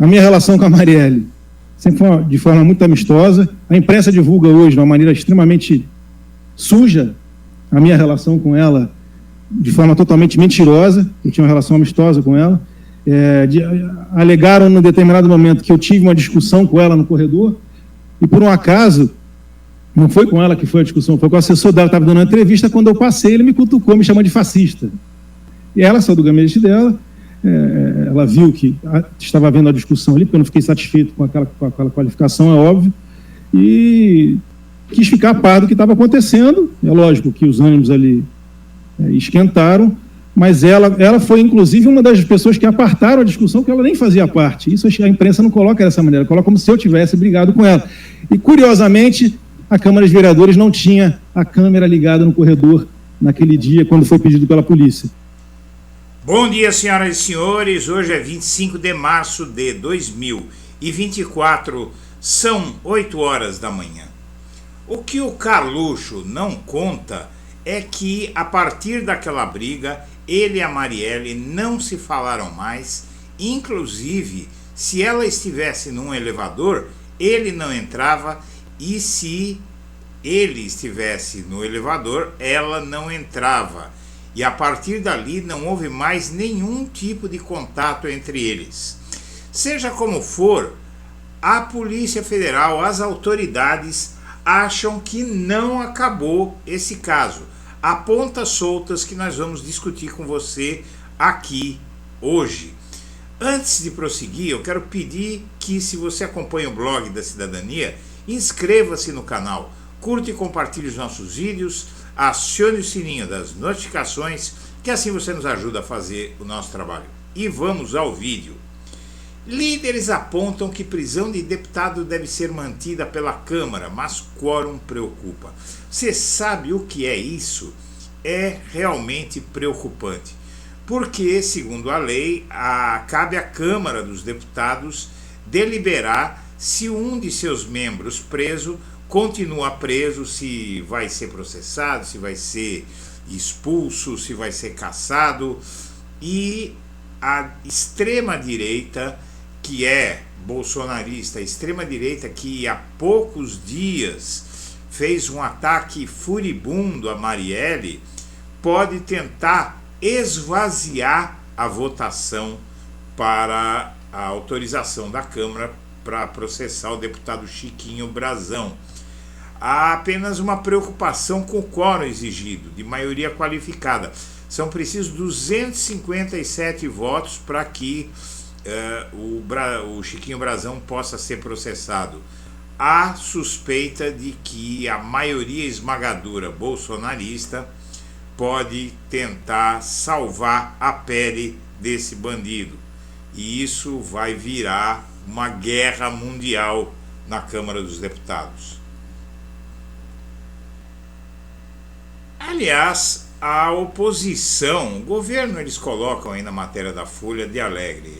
A minha relação com a Marielle sempre foi de forma muito amistosa. A imprensa divulga hoje, de uma maneira extremamente suja, a minha relação com ela de forma totalmente mentirosa. Eu tinha uma relação amistosa com ela. Alegaram, num determinado momento, que eu tive uma discussão com ela no corredor, e por um acaso, não foi com ela que foi a discussão, foi com o assessor dela, estava dando uma entrevista, quando eu passei, ele me cutucou, me chamou de fascista. E ela saiu do gabinete dela, ela viu que estava havendo a discussão ali, porque eu não fiquei satisfeito com aquela qualificação, é óbvio, e quis ficar a par do que estava acontecendo. É lógico que os ânimos ali esquentaram, mas ela foi, inclusive, uma das pessoas que apartaram a discussão, que ela nem fazia parte. Isso a imprensa não coloca dessa maneira, coloca como se eu tivesse brigado com ela. E, curiosamente, a Câmara de Vereadores não tinha a câmera ligada no corredor naquele dia, quando foi pedido pela polícia. Bom dia, senhoras e senhores. Hoje é 25 de março de 2024, são 8 horas da manhã. O que o Carluxo não conta é que, a partir daquela briga, ele e a Marielle não se falaram mais. Inclusive, se ela estivesse num elevador, ele não entrava, e se ele estivesse no elevador, ela não entrava. E a partir dali não houve mais nenhum tipo de contato entre eles. Seja como for, a Polícia Federal, as autoridades acham que não acabou esse caso. Há pontas soltas que nós vamos discutir com você aqui hoje. Antes de prosseguir, eu quero pedir que, se você acompanha o blog da Cidadania, inscreva-se no canal, curta e compartilhe os nossos vídeos, acione o sininho das notificações, que assim você nos ajuda a fazer o nosso trabalho. E vamos ao vídeo. Líderes apontam que prisão de deputado deve ser mantida pela Câmara, mas quórum preocupa. Você sabe o que é isso? É realmente preocupante, porque, segundo a lei, cabe à Câmara dos Deputados deliberar se um de seus membros preso continua preso, se vai ser processado, se vai ser expulso, se vai ser cassado. E a extrema-direita, que é bolsonarista, a extrema-direita que há poucos dias fez um ataque furibundo a Marielle, pode tentar esvaziar a votação para a autorização da Câmara para processar o deputado Chiquinho Brazão. Há apenas uma preocupação com o quórum exigido, de maioria qualificada. São precisos 257 votos para que o Chiquinho Brazão possa ser processado. Há suspeita de que a maioria esmagadora bolsonarista pode tentar salvar a pele desse bandido. E isso vai virar uma guerra mundial na Câmara dos Deputados. Aliás, a oposição, o governo, eles colocam aí na matéria da Folha de alegre.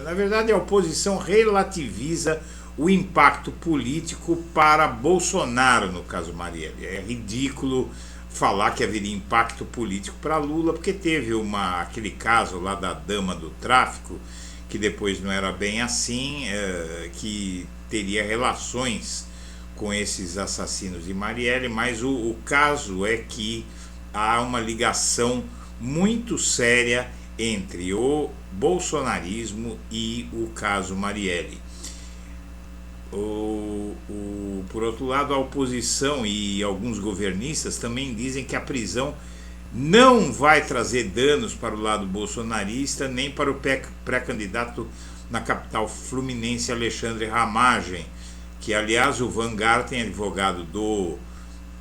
Na verdade, a oposição relativiza o impacto político para Bolsonaro, no caso Marielle. É ridículo falar que haveria impacto político para Lula, porque teve aquele caso lá da dama do tráfico, que depois não era bem assim, que teria relações com esses assassinos de Marielle, mas o caso é que há uma ligação muito séria entre o bolsonarismo e o caso Marielle. Por outro lado, a oposição e alguns governistas também dizem que a prisão não vai trazer danos para o lado bolsonarista, nem para o pré-candidato na capital fluminense, Alexandre Ramagem, que, aliás, o Van Garten, advogado do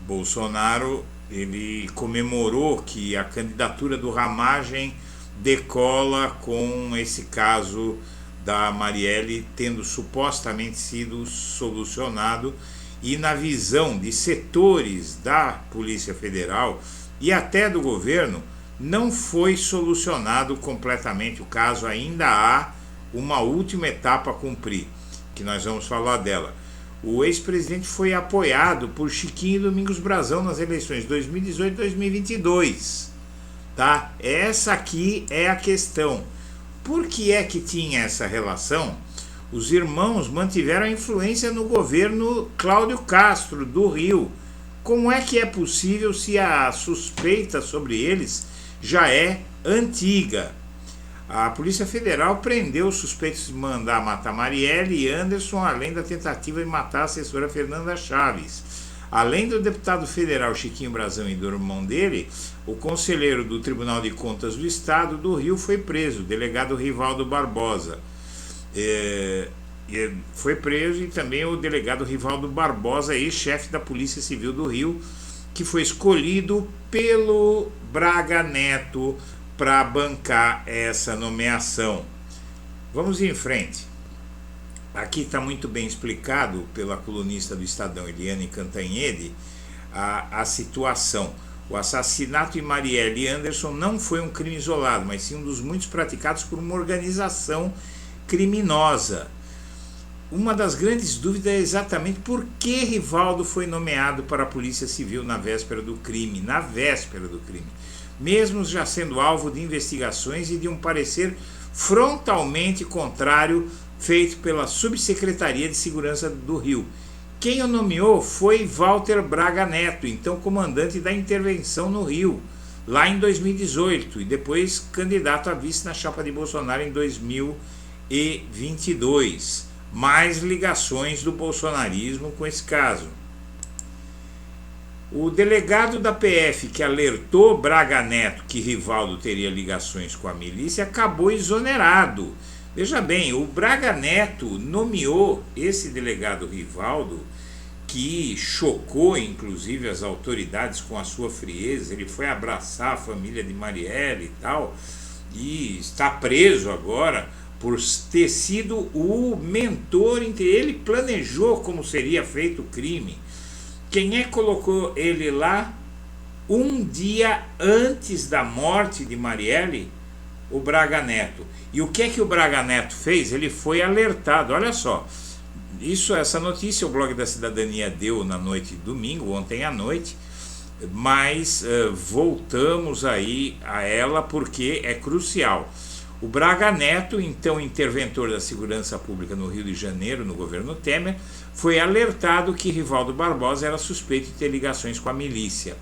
Bolsonaro, ele comemorou que a candidatura do Ramagem decola com esse caso da Marielle tendo supostamente sido solucionado, e na visão de setores da Polícia Federal e até do governo, não foi solucionado completamente o caso. Ainda há uma última etapa a cumprir, que nós vamos falar dela. O ex-presidente foi apoiado por Chiquinho Domingos Brazão nas eleições 2018 e 2022. Tá? Essa aqui é a questão. Por que é que tinha essa relação? Os irmãos mantiveram a influência no governo Cláudio Castro, do Rio. Como é que é possível se a suspeita sobre eles já é antiga? A Polícia Federal prendeu os suspeitos de mandar matar Marielle e Anderson, além da tentativa de matar a assessora Fernanda Chaves. Além do deputado federal Chiquinho Brazão e do irmão dele, o conselheiro do Tribunal de Contas do Estado do Rio foi preso, o delegado Rivaldo Barbosa. Foi preso, e também o delegado Rivaldo Barbosa, ex-chefe da Polícia Civil do Rio, que foi escolhido pelo Braga Neto para bancar essa nomeação. Vamos em frente. Aqui está muito bem explicado pela colunista do Estadão, Eliane Cantanhede, a situação. O assassinato de Marielle Anderson não foi um crime isolado, mas sim um dos muitos praticados por uma organização criminosa. Uma das grandes dúvidas é exatamente por que Rivaldo foi nomeado para a Polícia Civil na véspera do crime, mesmo já sendo alvo de investigações e de um parecer frontalmente contrário feito pela Subsecretaria de Segurança do Rio. Quem o nomeou foi Walter Braga Neto, então comandante da intervenção no Rio, lá em 2018, e depois candidato a vice na chapa de Bolsonaro em 2022. Mais ligações do bolsonarismo com esse caso. O delegado da PF que alertou Braga Neto que Rivaldo teria ligações com a milícia acabou exonerado. Veja bem, o Braga Neto nomeou esse delegado Rivaldo, que chocou inclusive as autoridades com a sua frieza. Ele foi abraçar a família de Marielle e tal, e está preso agora por ter sido o mentor. Ele planejou como seria feito o crime. Quem é que colocou ele lá um dia antes da morte de Marielle? O Braga Neto. E o que é que o Braga Neto fez? Ele foi alertado. Olha só, essa notícia o Blog da Cidadania deu na noite de domingo, ontem à noite, mas voltamos aí a ela porque é crucial. O Braga Neto, então interventor da segurança pública no Rio de Janeiro, no governo Temer, foi alertado que Rivaldo Barbosa era suspeito de ter ligações com a milícia.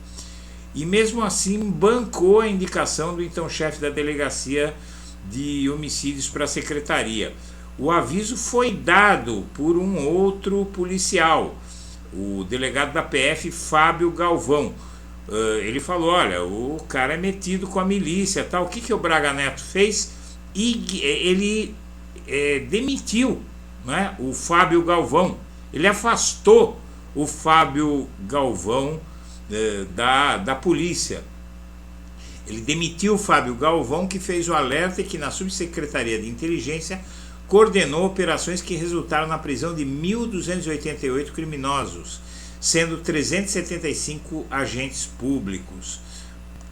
E mesmo assim bancou a indicação do então chefe da delegacia de homicídios para a secretaria. O aviso foi dado por um outro policial, o delegado da PF, Fábio Galvão. Ele falou, olha, o cara é metido com a milícia, tal. O que o Braga Neto fez? E ele demitiu, né, o Fábio Galvão. Ele afastou o Fábio Galvão da polícia. Ele demitiu o Fábio Galvão, que fez o alerta e que na Subsecretaria de Inteligência coordenou operações que resultaram na prisão de 1.288 criminosos, sendo 375 agentes públicos.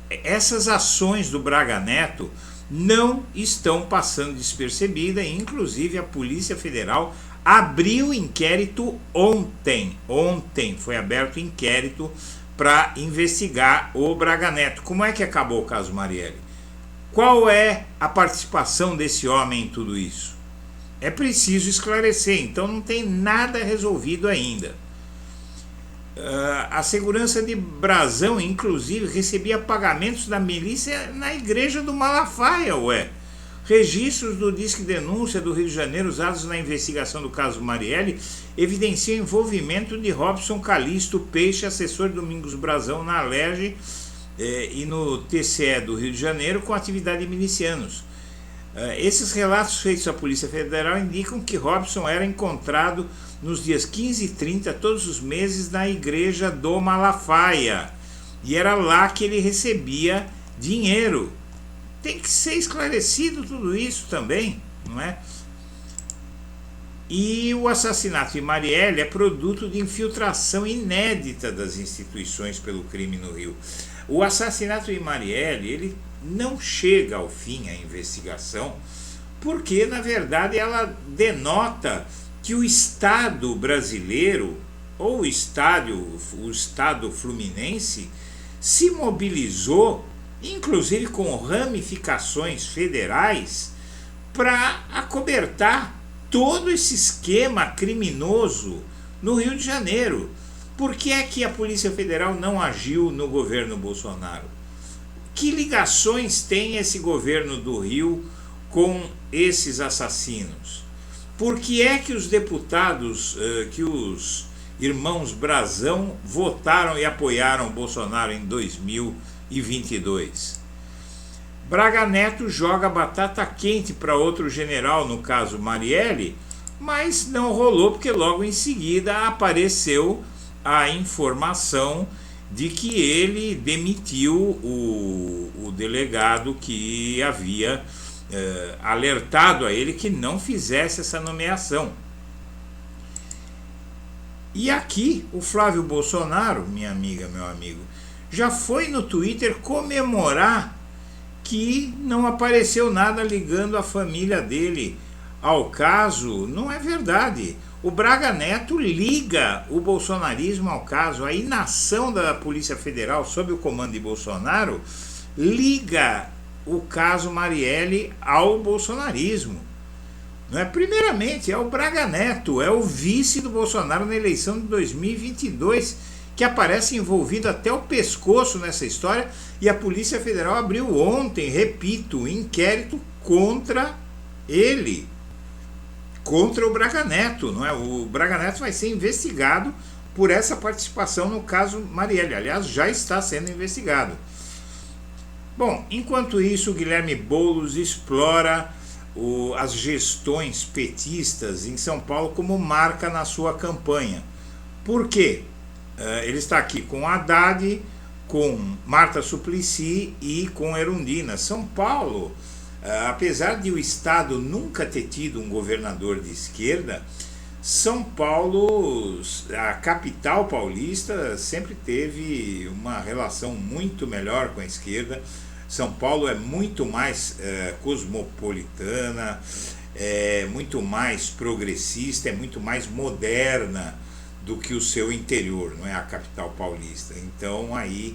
Essas ações do Braga Neto não estão passando despercebida, e inclusive a Polícia Federal abriu inquérito ontem. Ontem foi aberto inquérito para investigar o Braga Neto. Como é que acabou o caso Marielle? Qual é a participação desse homem em tudo isso? É preciso esclarecer, então não tem nada resolvido ainda. A segurança de Brazão, inclusive, recebia pagamentos da milícia na igreja do Malafaia, Registros do Disque Denúncia do Rio de Janeiro usados na investigação do caso Marielle evidenciam o envolvimento de Robson Calixto Peixe, assessor de Domingos Brazão, na Alerj e no TCE do Rio de Janeiro, com atividade de milicianos. Esses relatos feitos à Polícia Federal indicam que Robson era encontrado nos dias 15 e 30, todos os meses, na igreja do Malafaia, e era lá que ele recebia dinheiro. Tem que ser esclarecido tudo isso também, não é? E o assassinato de Marielle é produto de infiltração inédita das instituições pelo crime no Rio. O assassinato de Marielle, ele não chega ao fim, a investigação, porque, na verdade, ela denota que o Estado brasileiro, ou o Estado fluminense, se mobilizou, inclusive com ramificações federais, para acobertar todo esse esquema criminoso no Rio de Janeiro. Por que é que a Polícia Federal não agiu no governo Bolsonaro? Que ligações tem esse governo do Rio com esses assassinos? Por que é que os deputados, que os irmãos Brazão votaram e apoiaram Bolsonaro em 2022? Braga Neto joga batata quente para outro general, no caso Marielle, mas não rolou porque logo em seguida apareceu a informação de que ele demitiu o delegado que havia alertado a ele que não fizesse essa nomeação. E aqui o Flávio Bolsonaro, minha amiga, meu amigo, já foi no Twitter comemorar que não apareceu nada ligando a família dele ao caso. Não é verdade. O Braga Neto liga o bolsonarismo ao caso. A inação da Polícia Federal sob o comando de Bolsonaro liga o caso Marielle ao bolsonarismo. Não é? Primeiramente, é o Braga Neto, é o vice do Bolsonaro na eleição de 2022, que aparece envolvido até o pescoço nessa história, e a Polícia Federal abriu ontem, repito, um inquérito contra ele, contra o Braga Neto, não é? O Braga Neto vai ser investigado por essa participação no caso Marielle. Aliás, já está sendo investigado. Bom, enquanto isso, o Guilherme Boulos explora as gestões petistas em São Paulo como marca na sua campanha. Por quê? Ele está aqui com Haddad, com Marta Suplicy e com Erundina. São Paulo, apesar de o Estado nunca ter tido um governador de esquerda, São Paulo, a capital paulista, sempre teve uma relação muito melhor com a esquerda. São Paulo é muito mais cosmopolitana, é muito mais progressista, é muito mais moderna do que o seu interior, não é? A capital paulista. Então aí,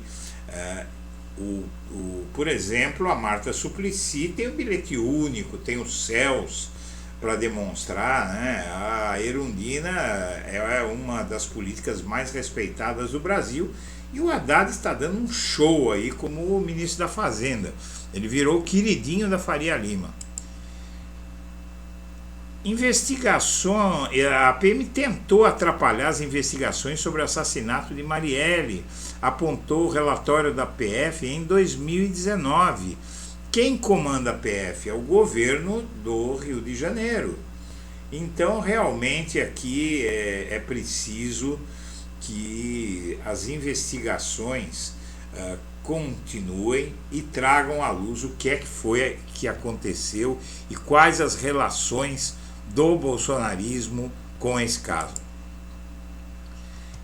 por exemplo, a Marta Suplicy tem o bilhete único, tem os céus para demonstrar, né? A Erundina é uma das políticas mais respeitadas do Brasil, e o Haddad está dando um show aí como ministro da Fazenda. Ele virou o queridinho da Faria Lima. Investigação, a PM tentou atrapalhar as investigações sobre o assassinato de Marielle, apontou o relatório da PF em 2019. Quem comanda a PF é o governo do Rio de Janeiro. Então, realmente, aqui é preciso que as investigações continuem e tragam à luz o que é que foi que aconteceu e quais as relações do bolsonarismo com esse caso.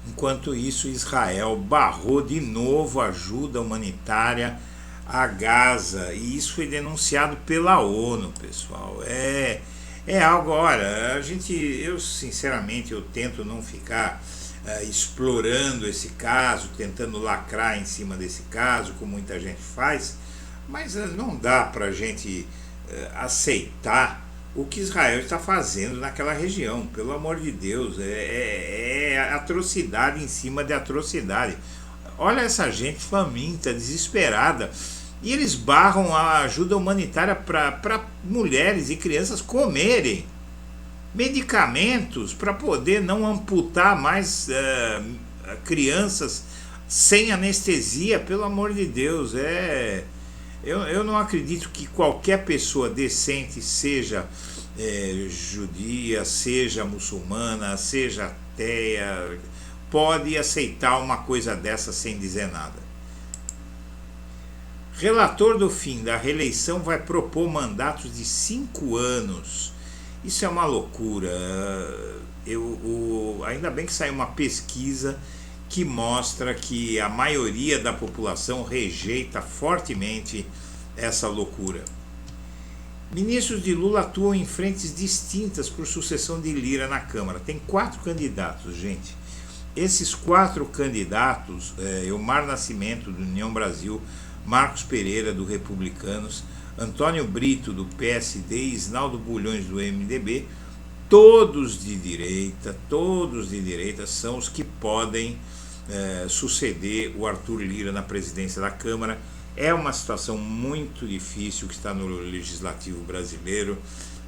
Enquanto isso, Israel barrou de novo ajuda humanitária a Gaza, e isso foi denunciado pela ONU, pessoal. É algo, olha, eu sinceramente eu tento não ficar explorando esse caso, tentando lacrar em cima desse caso, como muita gente faz, mas não dá para a gente aceitar o que Israel está fazendo naquela região. Pelo amor de Deus, é atrocidade em cima de atrocidade. Olha essa gente faminta, desesperada, e eles barram a ajuda humanitária para mulheres e crianças comerem medicamentos para poder não amputar mais crianças sem anestesia. Pelo amor de Deus, eu não acredito que qualquer pessoa decente, seja judia, seja muçulmana, seja ateia, pode aceitar uma coisa dessa sem dizer nada. Relator do fim da reeleição vai propor mandatos de 5 anos. Isso é uma loucura. Ainda bem que saiu uma pesquisa que mostra que a maioria da população rejeita fortemente essa loucura. Ministros de Lula atuam em frentes distintas por sucessão de Lira na Câmara. Tem 4 candidatos, gente. Esses 4 candidatos, Elmar Nascimento, do União Brasil, Marcos Pereira, do Republicanos, Antônio Brito, do PSD, e Isnaldo Bulhões, do MDB, todos de direita são os que podem suceder o Arthur Lira na presidência da Câmara. É uma situação muito difícil que está no legislativo brasileiro.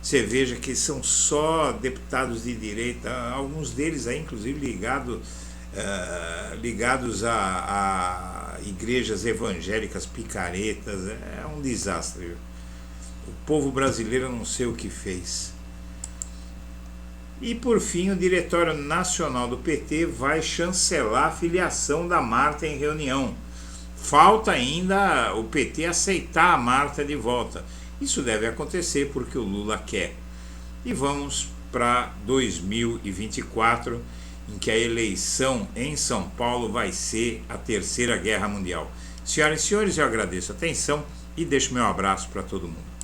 Você veja que são só deputados de direita, alguns deles aí inclusive ligados a igrejas evangélicas picaretas. É um desastre. O povo brasileiro não sei o que fez. E por fim, o Diretório Nacional do PT vai chancelar a filiação da Marta em reunião. Falta ainda o PT aceitar a Marta de volta. Isso deve acontecer porque o Lula quer. E vamos para 2024, em que a eleição em São Paulo vai ser a Terceira Guerra Mundial. Senhoras e senhores, eu agradeço a atenção e deixo meu abraço para todo mundo.